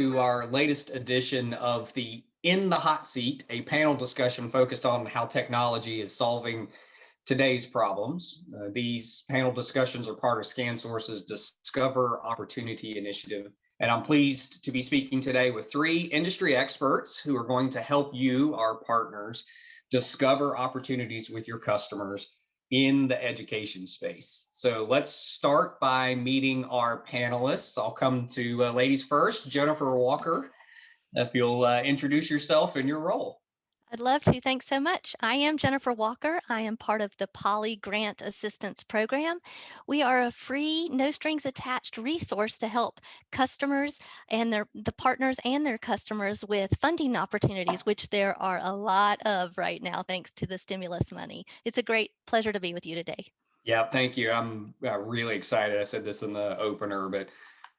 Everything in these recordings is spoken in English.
to our latest edition of the In the Hot Seat, a panel discussion focused on how technology is solving today's problems. These panel discussions are part of ScanSource's Discover Opportunity initiative. And I'm pleased to be speaking today with three industry experts who are going to help you, our partners, discover opportunities with your customers in the education space. So let's start by meeting our panelists. I'll come to ladies first. Jennifer Walker, if you'll introduce yourself and your role. I'd love to. Thanks so much. I am Jennifer Walker. I am part of the Poly Grant Assistance Program. We are a free, no strings attached resource to help customers and the partners and their customers with funding opportunities, which there are a lot of right now, thanks to the stimulus money. It's a great pleasure to be with you today. Yeah, thank you. I'm really excited. I said this in the opener, but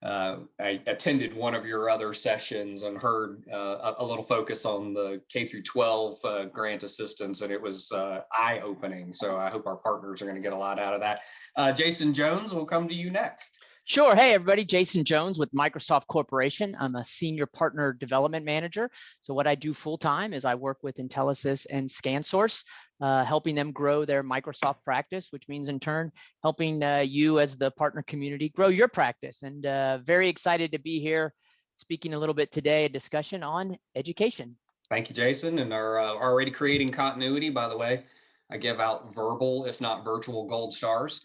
I attended one of your other sessions and heard a little focus on the K through 12 grant assistance, and it was eye-opening. So I hope our partners are going to get a lot out of that. Jason Jones, will come to you next. Sure. Hey, everybody. Jason Jones with Microsoft Corporation. I'm a senior partner development manager. So what I do full time is I work with Intelisys and ScanSource, helping them grow their Microsoft practice, which means in turn helping you as the partner community grow your practice. And very excited to be here speaking a little bit today, a discussion on education. Thank you, Jason. And are already creating continuity. By the way, I give out verbal, if not virtual, gold stars.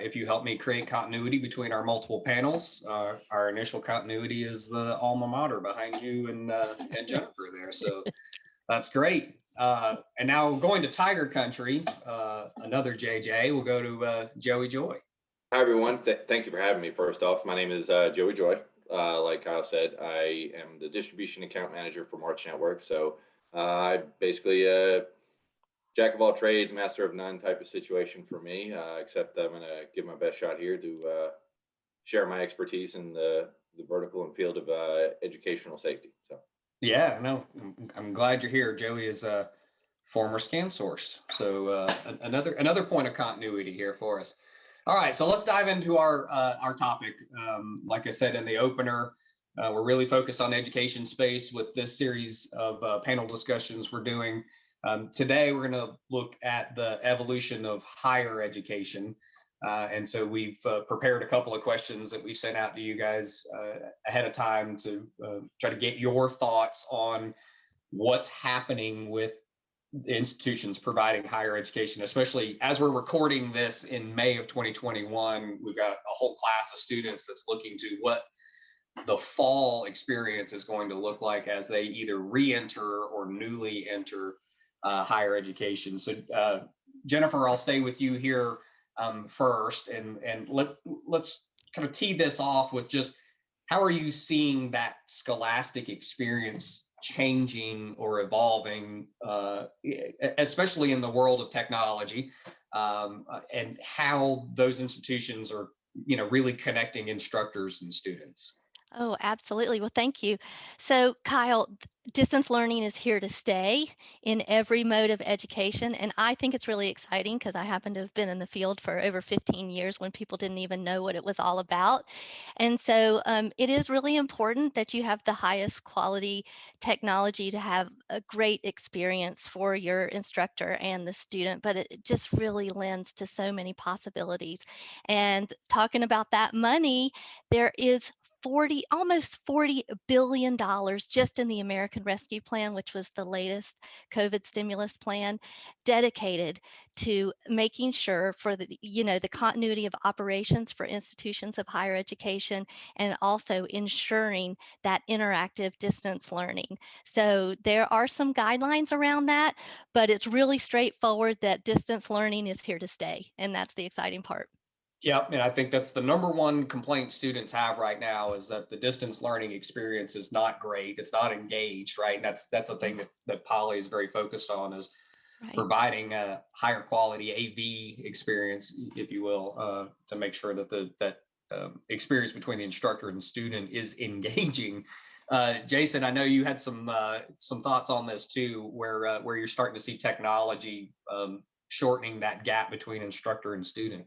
If you help me create continuity between our multiple panels, our initial continuity is the alma mater behind you and Jennifer there. So that's great. And now going to Tiger Country, another JJ, we'll go to Joey Joy. Hi, everyone. Thank you for having me. First off, my name is Joey Joy. Like Kyle said, I am the distribution account manager for March Network. So I basically jack of all trades, master of none type of situation for me, except I'm going to give my best shot here to share my expertise in the vertical and field of educational safety. So, yeah, no, I'm glad you're here. Joey is a former ScanSource. So another point of continuity here for us. All right, so let's dive into our topic. Like I said in the opener, we're really focused on education space with this series of panel discussions we're doing. Today, we're going to look at the evolution of higher education. And so we've prepared a couple of questions that we sent out to you guys ahead of time to try to get your thoughts on what's happening with institutions providing higher education, especially as we're recording this in May of 2021. We've got a whole class of students that's looking to what the fall experience is going to look like as they either re-enter or newly enter higher education. So Jennifer, I'll stay with you here first, and let's kind of tee this off with just how are you seeing that scholastic experience changing or evolving, especially in the world of technology, and how those institutions are, really connecting instructors and students. Oh, absolutely. Well, thank you. So, Kyle, distance learning is here to stay in every mode of education. And I think it's really exciting because I happen to have been in the field for over 15 years when people didn't even know what it was all about. And so it is really important that you have the highest quality technology to have a great experience for your instructor and the student, but it just really lends to so many possibilities. And talking about that money, there is almost $40 billion just in the American Rescue Plan, which was the latest COVID stimulus plan, dedicated to making sure for the continuity of operations for institutions of higher education, and also ensuring that interactive distance learning. So there are some guidelines around that, but it's really straightforward that distance learning is here to stay, and that's the exciting part. Yeah, and I think that's the number one complaint students have right now is that the distance learning experience is not great. It's not engaged, right? And that's a thing that Poly is very focused on, is providing a higher quality AV experience, if you will, to make sure that that experience between the instructor and student is engaging. Jason, I know you had some thoughts on this too, where you're starting to see technology shortening that gap between instructor and student.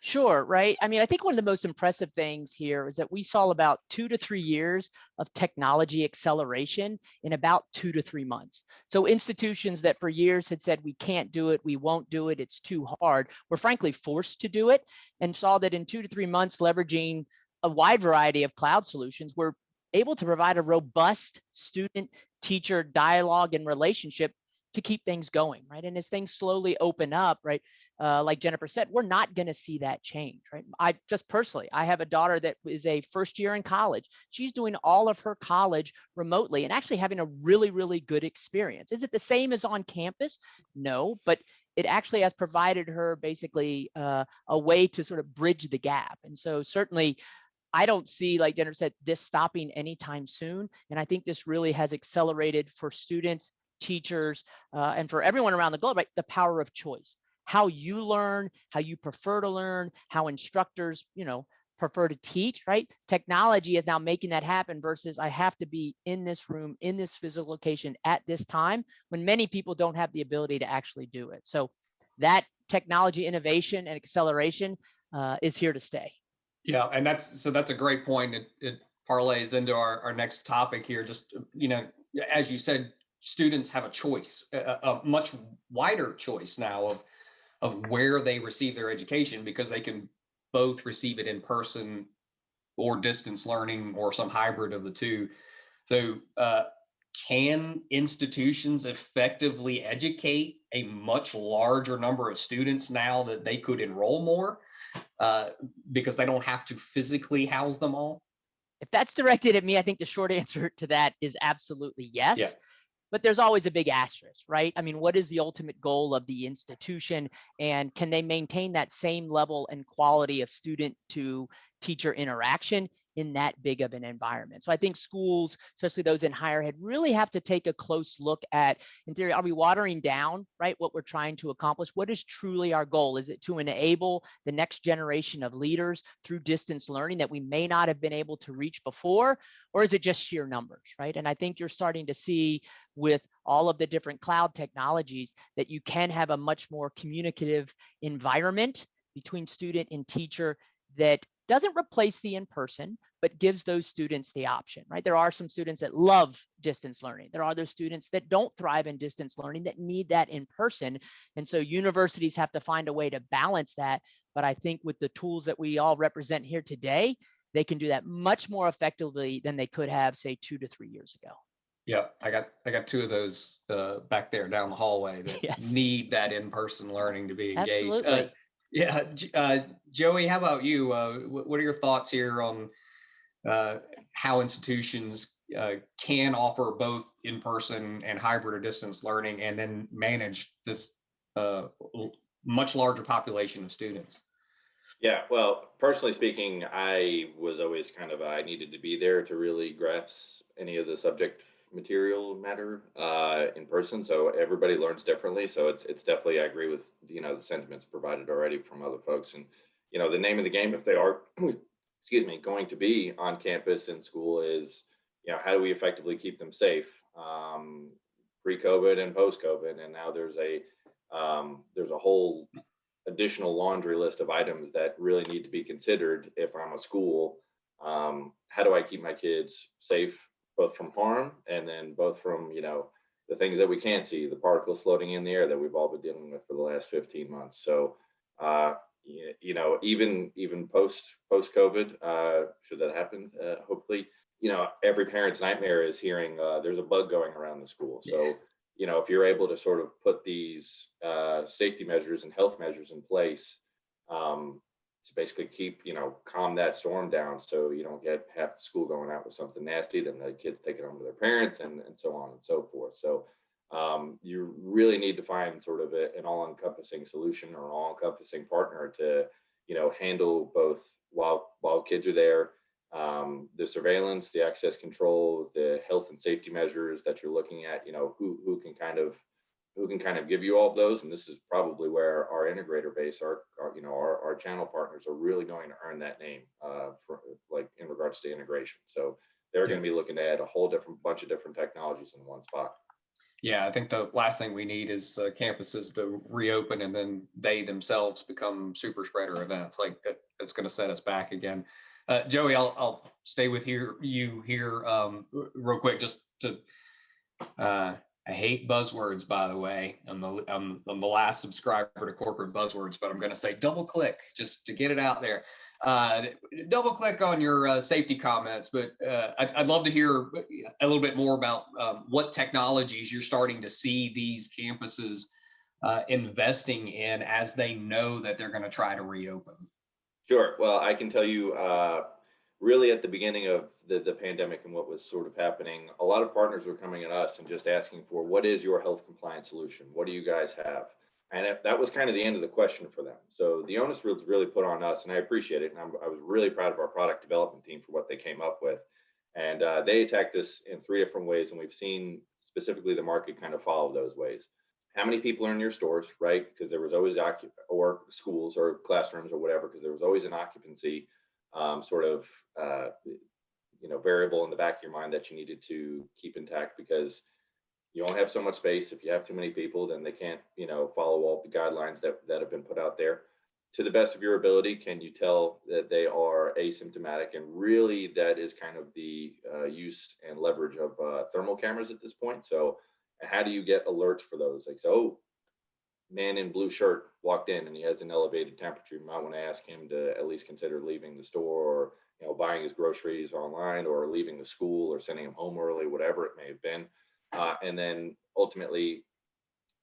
Sure, right. I mean, I think one of the most impressive things here is that we saw about 2 to 3 years of technology acceleration in about 2 to 3 months. So institutions that for years had said, we can't do it, we won't do it, it's too hard, were frankly forced to do it, and saw that in 2 to 3 months, leveraging a wide variety of cloud solutions, we're able to provide a robust student teacher dialogue and relationship to keep things going, right? And as things slowly open up, right, like Jennifer said, we're not going to see that change, right? I just personally, I have a daughter that is a first year in college. She's doing all of her college remotely and actually having a really, really good experience. Is it the same as on campus? No, but it actually has provided her basically a way to sort of bridge the gap. And so certainly, I don't see, like Jennifer said, this stopping anytime soon. And I think this really has accelerated for students, teachers, and for everyone around the globe, right, the power of choice. How you learn, how you prefer to learn, how instructors, prefer to teach, right? Technology is now making that happen versus I have to be in this room, in this physical location at this time, when many people don't have the ability to actually do it. So that technology innovation and acceleration is here to stay. Yeah, and that's a great point. It parlays into our next topic here. Just, as you said, students have a choice, a much wider choice now of where they receive their education, because they can both receive it in person or distance learning or some hybrid of the two. So can institutions effectively educate a much larger number of students now that they could enroll more because they don't have to physically house them all? If that's directed at me, I think the short answer to that is absolutely yes. Yeah. But there's always a big asterisk, right? I mean, what is the ultimate goal of the institution, and can they maintain that same level and quality of student to teacher interaction in that big of an environment? So I think schools, especially those in higher ed, really have to take a close look at, in theory, are we watering down, right, what we're trying to accomplish? What is truly our goal? Is it to enable the next generation of leaders through distance learning that we may not have been able to reach before? Or is it just sheer numbers, right? And I think you're starting to see with all of the different cloud technologies that you can have a much more communicative environment between student and teacher that doesn't replace the in-person, but gives those students the option, right? There are some students that love distance learning. There are other students that don't thrive in distance learning that need that in person. And so universities have to find a way to balance that. But I think with the tools that we all represent here today, they can do that much more effectively than they could have, say, 2 to 3 years ago. Yeah, I got two of those back there down the hallway that Yes. need that in-person learning to be engaged. Absolutely. Joey, how about you? What are your thoughts here on how institutions can offer both in-person and hybrid or distance learning, and then manage this much larger population of students? Yeah, well, personally speaking, I was always I needed to be there to really grasp any of the subject material matter in person. So everybody learns differently. So it's definitely, I agree with, the sentiments provided already from other folks. And, the name of the game, if they are, excuse me, going to be on campus in school is, how do we effectively keep them safe pre-COVID and post-COVID? And now there's a whole additional laundry list of items that really need to be considered if I'm a school. How do I keep my kids safe, both from harm and then both from, the things that we can't see, the particles floating in the air that we've all been dealing with for the last 15 months. So, even post COVID, should that happen, hopefully, every parent's nightmare is hearing there's a bug going around the school. So, if you're able to sort of put these safety measures and health measures in place to basically keep, calm that storm down, so you don't get half the school going out with something nasty, then the kids take it home to their parents and so on and so forth. So you really need to find sort of an all-encompassing solution or an all-encompassing partner to, handle both while kids are there. The surveillance, the access control, the health and safety measures that you're looking at, who can kind of give you all of those. And this is probably where our integrator base, our channel partners are really going to earn that name for, like, in regards to integration. So they're going to be looking to add a whole different bunch of different technologies in one spot. Yeah, I think the last thing we need is campuses to reopen and then they themselves become super spreader events. Like that, that's going to set us back again. Joey, I'll stay with you here real quick, just to. I hate buzzwords, by the way. I'm the last subscriber to corporate buzzwords, but I'm going to say double click just to get it out there. Double click on your safety comments, but I'd love to hear a little bit more about what technologies you're starting to see these campuses investing in as they know that they're going to try to reopen. Sure. Well, I can tell you, really at the beginning of the pandemic and what was sort of happening, a lot of partners were coming at us and just asking for, what is your health compliance solution? What do you guys have? And that was kind of the end of the question for them. So the onus was really put on us, and I appreciate it. And I was really proud of our product development team for what they came up with. And they attacked this in 3 different ways, and we've seen specifically the market kind of follow those ways. How many people are in your stores, right? Because there was always or schools or classrooms or whatever, because there was always an occupancy variable in the back of your mind that you needed to keep intact, because you only have so much space. If you have too many people, then they can't, follow all the guidelines that have been put out there. To the best of your ability, can you tell that they are asymptomatic? And really, that is kind of the use and leverage of thermal cameras at this point. So how do you get alerts for those? Like, so, man in blue shirt walked in and he has an elevated temperature. You might want to ask him to at least consider leaving the store, or buying his groceries online, or leaving the school, or sending him home early, whatever it may have been. And then ultimately,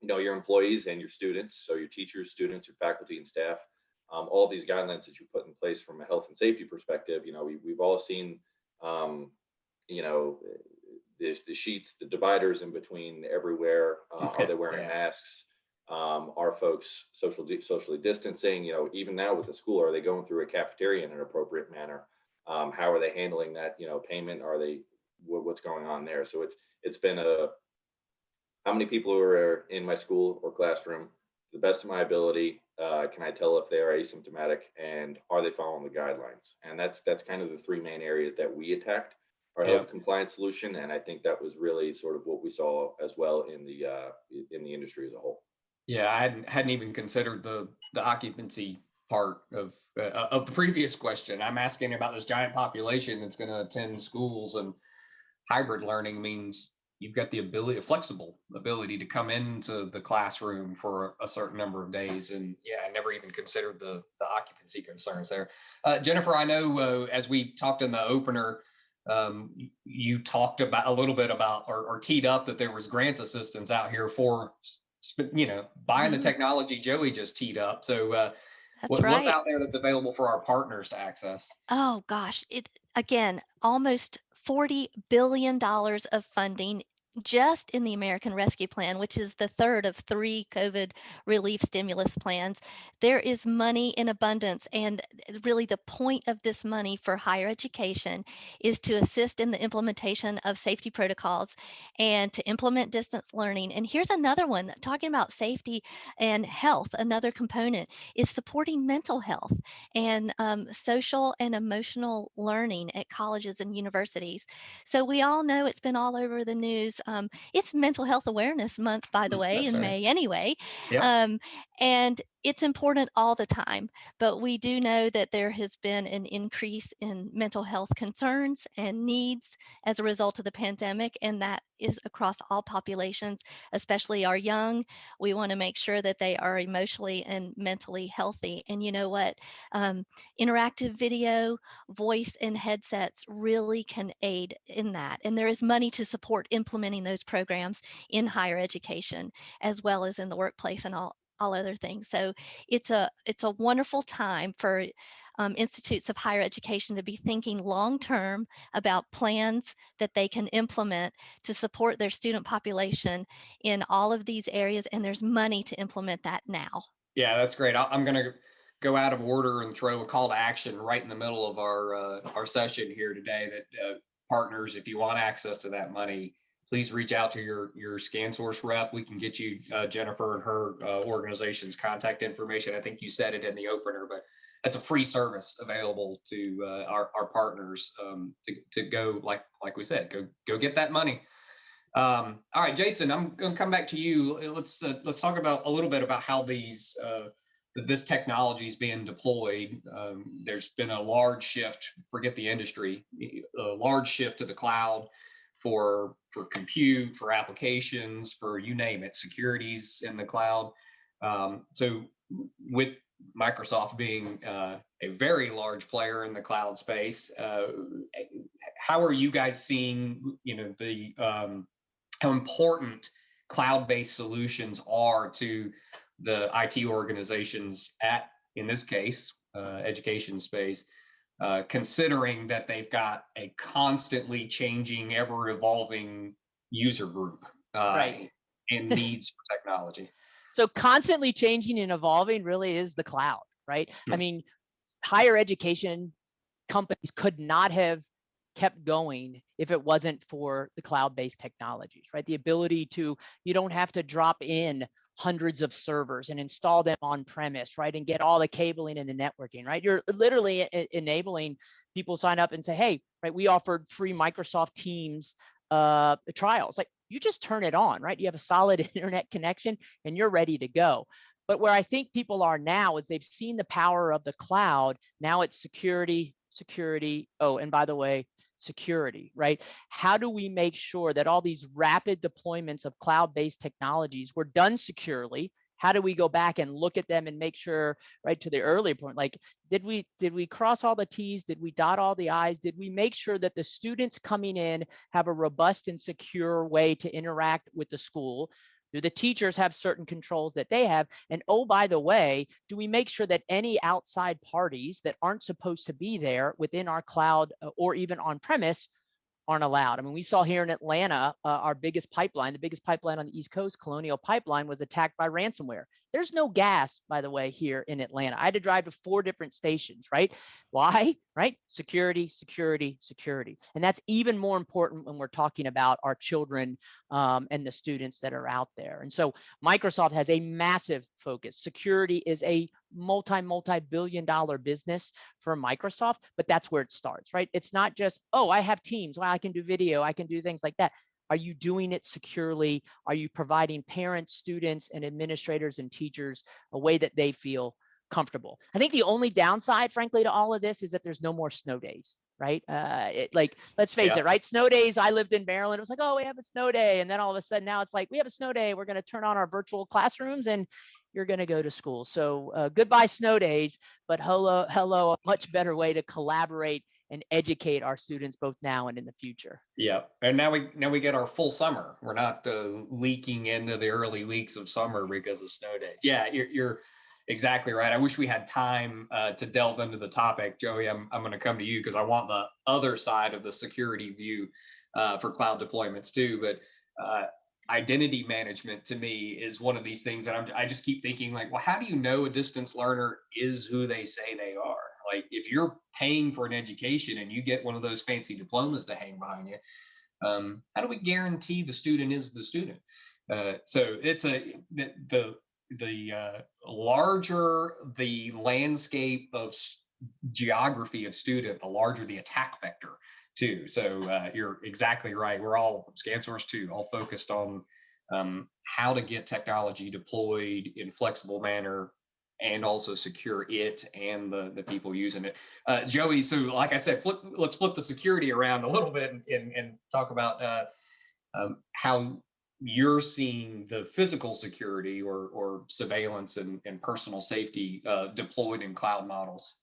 your employees and your students, so your teachers, students, your faculty and staff, all these guidelines that you put in place from a health and safety perspective. We've all seen, the sheets, the dividers in between everywhere. Are they wearing masks? Are folks socially distancing? Even now with the school, are they going through a cafeteria in an appropriate manner? How are they handling that? Payment? Are they? What's going on there? So it's been how many people are in my school or classroom? To the best of my ability, can I tell if they are asymptomatic, and are they following the guidelines? And that's kind of the 3 main areas that we attacked our health compliance solution. And I think that was really sort of what we saw as well in the industry as a whole. Yeah, I hadn't even considered the occupancy part of the previous question. I'm asking about this giant population that's going to attend schools, and hybrid learning means you've got the flexible ability to come into the classroom for a certain number of days. And yeah, I never even considered the occupancy concerns there. Jennifer, I know as we talked in the opener, you talked about a little bit about or teed up that there was grant assistance out here for buying the technology Joey just teed up. So what's out there that's available for our partners to access? Oh gosh, again, almost $40 billion of funding just in the American Rescue Plan, which is the third of 3 COVID relief stimulus plans. There is money in abundance, and really the point of this money for higher education is to assist in the implementation of safety protocols and to implement distance learning. And here's another one, talking about safety and health. Another component is supporting mental health and social and emotional learning at colleges and universities. So we all know, it's been all over the news. It's Mental Health Awareness Month, by the way, in May anyway. Yep. And it's important all the time, but we do know that there has been an increase in mental health concerns and needs as a result of the pandemic, and that is across all populations, especially our young. We want to make sure that they are emotionally and mentally healthy. And you know what? Interactive video, voice, and headsets really can aid in that. And there is money to support implementing those programs in higher education, as well as in the workplace and all other things. So it's a wonderful time for institutes of higher education to be thinking long-term about plans that they can implement to support their student population in all of these areas. And there's money to implement that now. Yeah, that's great. I'm going to go out of order and throw a call to action right in the middle of our session here today, that partners, if you want access to that money, please reach out to your ScanSource rep. We can get you Jennifer and her organization's contact information. I think you said it in the opener, but that's a free service available to our partners to go, like we said, go get that money. All right, Jason, I'm going to come back to you. Let's talk about a little bit about how this technology is being deployed. There's been a large shift. Forget the industry, a large shift to the cloud for compute, for applications, for you name it, securities in the cloud. So with Microsoft being a very large player in the cloud space, how are you guys seeing, how important cloud-based solutions are to the IT organizations in this case, education space, considering that they've got a constantly changing, ever-evolving user group Right. and needs for technology. So constantly changing and evolving really is the cloud, right? I mean, higher education companies could not have kept going if it wasn't for the cloud-based technologies, right? The ability to, you don't have to drop in hundreds of servers and install them on premise, right? And get all the cabling and the networking, right? You're literally enabling people sign up and say, hey, right, we offered free Microsoft Teams trials. Like, you just turn it on, right? You have a solid internet connection and you're ready to go. But where I think people are now is they've seen the power of the cloud. Now it's security. Oh, and by the way, security, right? How do we make sure that all these rapid deployments of cloud-based technologies were done securely? How do we go back and look at them and make sure, right, to the earlier point, like, did we cross all the T's? Did we dot all the I's? Did we make sure that the students coming in have a robust and secure way to interact with the school? Do the teachers have certain controls that they have? And oh, by the way, do we make sure that any outside parties that aren't supposed to be there within our cloud or even on premise aren't allowed? I mean, we saw here in Atlanta, our biggest pipeline, the biggest pipeline on the East Coast, Colonial Pipeline, was attacked by ransomware. There's no gas, by the way, here in Atlanta. I had to drive to 4 different stations, right? Why? Right? Security, security, security. And that's even more important when we're talking about our children and the students that are out there. And so Microsoft has a massive focus. Security is a multi-billion-dollar business for Microsoft, but that's where it starts, right? It's not just, oh, I have Teams, well, I can do video, I can do things like that. Are you doing it securely? Are you providing parents, students, and administrators and teachers a way that they feel comfortable? I think the only downside, frankly, to all of this is that there's no more snow days, right? Like, let's face it, right? Snow days, I lived in Maryland. It was like, oh, we have a snow day. And then all of a sudden now it's like, we have a snow day. We're going to turn on our virtual classrooms and you're going to go to school. So goodbye snow days, but hello, a much better way to collaborate and educate our students both now and in the future. Yeah, and now we get our full summer. We're not leaking into the early weeks of summer because of snow days. Yeah, you're exactly right. I wish we had time to delve into the topic, Joey. I'm going to come to you because I want the other side of the security view for cloud deployments too. But identity management to me is one of these things that I just keep thinking, like, well, how do you know a distance learner is who they say they are? Like, if you're paying for an education and you get one of those fancy diplomas to hang behind you, how do we guarantee the student is the student? So it's the larger the landscape of geography of student, the larger the attack vector too. So you're exactly right. We're all ScanSource too, all focused on how to get technology deployed in a flexible manner and also secure it and the people using it. Joey, so like I said, let's flip the security around a little bit and talk about how you're seeing the physical security or surveillance and personal safety deployed in cloud models.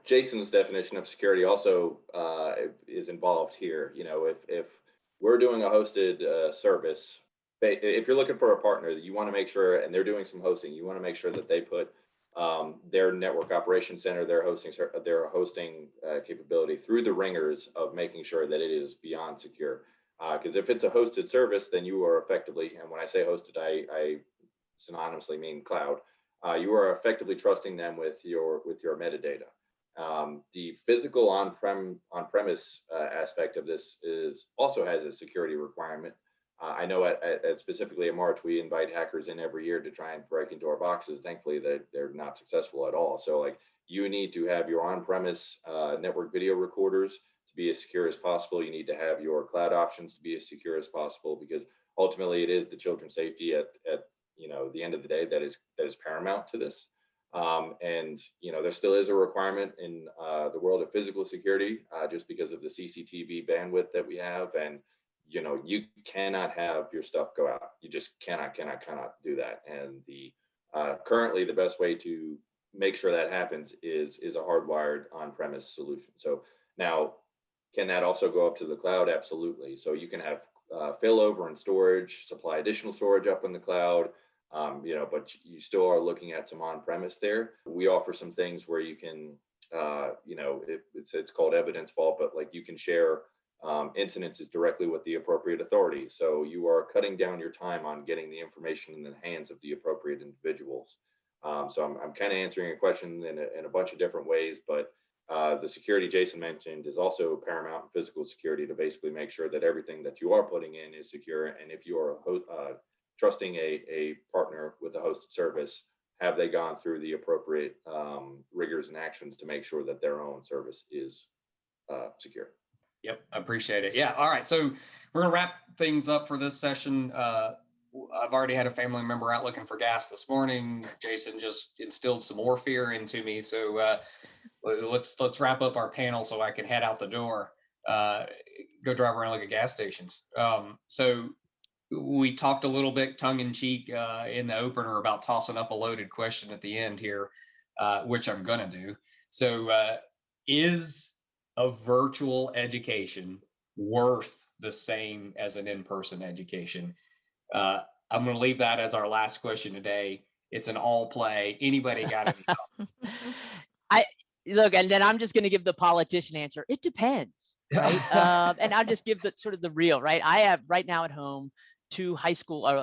Jason's definition of security also is involved here. You know, if we're doing a hosted service, if you're looking for a partner, you want to make sure, and they're doing some hosting, you want to make sure that they put their network operations center, their hosting capability through the ringers of making sure that it is beyond secure. Because if it's a hosted service, then you are effectively, and when I say hosted, I synonymously mean cloud. You are effectively trusting them with your metadata. The physical on-premise aspect of this also has a security requirement. I know at specifically at March, we invite hackers in every year to try and break into our boxes. Thankfully, they're not successful at all. So, like, you need to have your on-premise network video recorders to be as secure as possible. You need to have your cloud options to be as secure as possible, because ultimately it is the children's safety at the end of the day that is paramount to this. And there still is a requirement in the world of physical security, just because of the CCTV bandwidth that we have. And you cannot have your stuff go out. You just cannot do that. And currently the best way to make sure that happens is a hardwired on-premise solution. So now, can that also go up to the cloud? Absolutely. So you can have failover and storage, supply additional storage up in the cloud. But you still are looking at some on-premise there. We offer some things where you can, it's called evidence vault, but like you can share incidences directly with the appropriate authority. So you are cutting down your time on getting the information in the hands of the appropriate individuals. So I'm kind of answering your question in a bunch of different ways, but the security Jason mentioned is also paramount in physical security, to basically make sure that everything that you are putting in is secure. And if you are trusting a partner with a hosted service, have they gone through the appropriate rigors and actions to make sure that their own service is secure? Yep, I appreciate it. Yeah. All right. So we're going to wrap things up for this session. I've already had a family member out looking for gas this morning. Jason just instilled some more fear into me. So let's wrap up our panel so I can head out the door, go drive around, look at gas stations. So we talked a little bit tongue in cheek in the opener about tossing up a loaded question at the end here, which I'm going to do. So is a virtual education worth the same as an in-person education? I'm going to leave that as our last question today. It's an all play. Anybody got any thoughts? Look, and then I'm just going to give the politician answer. It depends, right? And I'll just give the sort of the real, right? I have right now at home two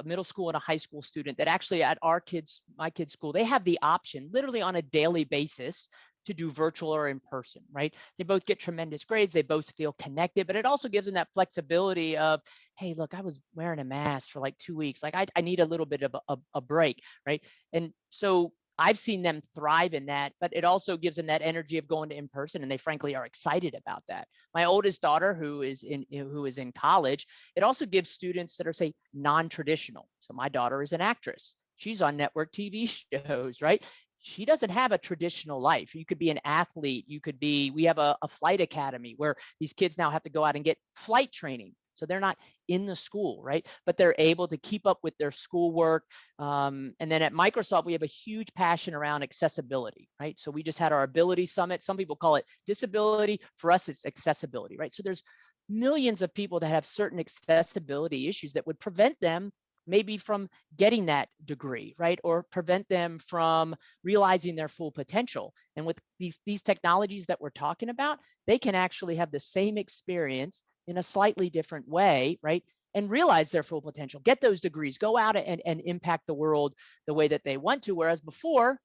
middle school and a high school student that actually at my kids' school, they have the option literally on a daily basis to do virtual or in person, right? They both get tremendous grades. They both feel connected, but it also gives them that flexibility of, hey, look, I was wearing a mask for like 2 weeks. Like I need a little bit of a break, right? And so I've seen them thrive in that, but it also gives them that energy of going to in person, and they frankly are excited about that. My oldest daughter, who is in college, it also gives students that are, say, non-traditional. So my daughter is an actress. She's on network TV shows, right? She doesn't have a traditional life. You could be an athlete. We have a flight academy where these kids now have to go out and get flight training. So they're not in the school, right? But they're able to keep up with their schoolwork. And then at Microsoft, we have a huge passion around accessibility, right? So we just had our Ability Summit. Some people call it disability. For us, it's accessibility, right? So there's millions of people that have certain accessibility issues that would prevent them maybe from getting that degree, right? Or prevent them from realizing their full potential. And with these technologies that we're talking about, they can actually have the same experience in a slightly different way, right? And realize their full potential, get those degrees, go out and impact the world the way that they want to. Whereas before,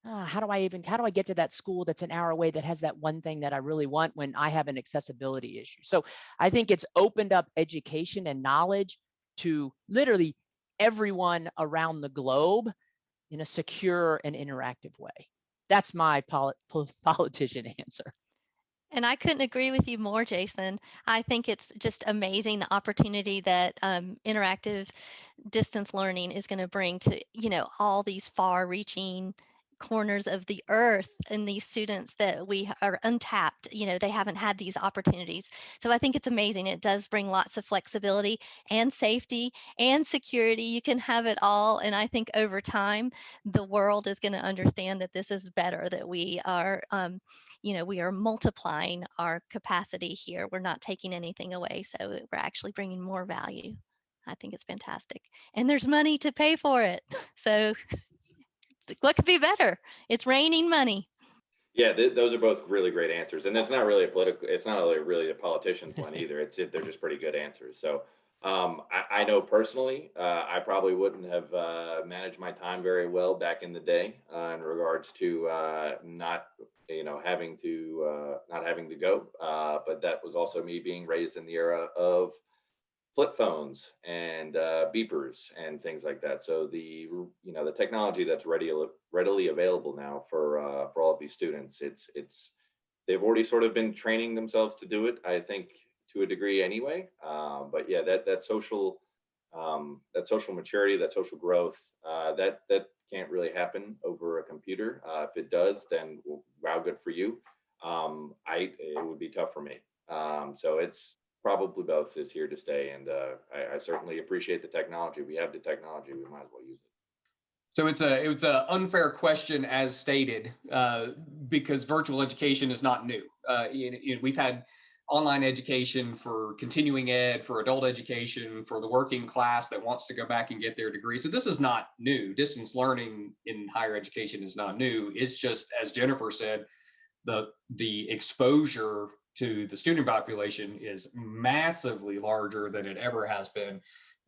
how do I get to that school that's an hour away that has that one thing that I really want when I have an accessibility issue? So I think it's opened up education and knowledge to literally everyone around the globe in a secure and interactive way. That's my politician answer. And I couldn't agree with you more, Jason. I think it's just amazing the opportunity that interactive distance learning is going to bring to, all these far-reaching corners of the earth, and these students that we are untapped, they haven't had these opportunities. So I think it's amazing. It does bring lots of flexibility and safety and security. You can have it all. And I think over time, the world is going to understand that this is better, that we are, we are multiplying our capacity here. We're not taking anything away. So we're actually bringing more value. I think it's fantastic. And there's money to pay for it. So what could be better? It's raining money. Yeah, those are both really great answers, and it's not really really a politician's one either. They're just pretty good answers. So I know personally, I probably wouldn't have managed my time very well back in the day in regards to not having to go. But that was also me being raised in the era of flip phones and beepers and things like that. So the technology that's readily available now for all of these students, it's they've already sort of been training themselves to do it, I think, to a degree anyway. But yeah, that social maturity, that social growth, that can't really happen over a computer. If it does, then wow, good for you. It would be tough for me. So it's probably both is here to stay, and I certainly appreciate the technology. We have the technology, we might as well use it. So it's an unfair question as stated, because virtual education is not new. We've had online education for continuing ed, for adult education, for the working class that wants to go back and get their degree. So this is not new. Distance learning in higher education is not new. It's just, as Jennifer said, the exposure to the student population is massively larger than it ever has been.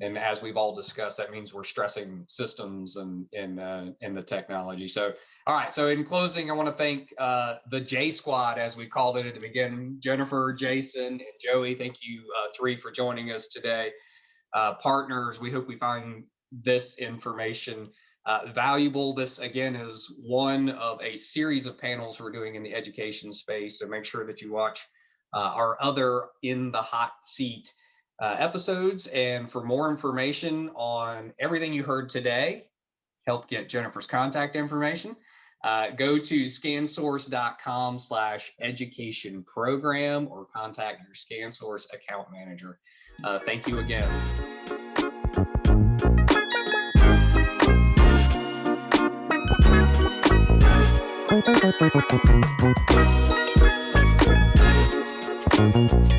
And as we've all discussed, that means we're stressing systems and the technology. So, all right. So in closing, I want to thank the J Squad, as we called it at the beginning, Jennifer, Jason, and Joey. Thank you three for joining us today. Partners, we hope we find this information valuable. This, again, is one of a series of panels we're doing in the education space. So make sure that you watch our other In the Hot Seat episodes. And for more information on everything you heard today, help get Jennifer's contact information, go to scansource.com/education program or contact your ScanSource account manager. Thank you again. Thank you.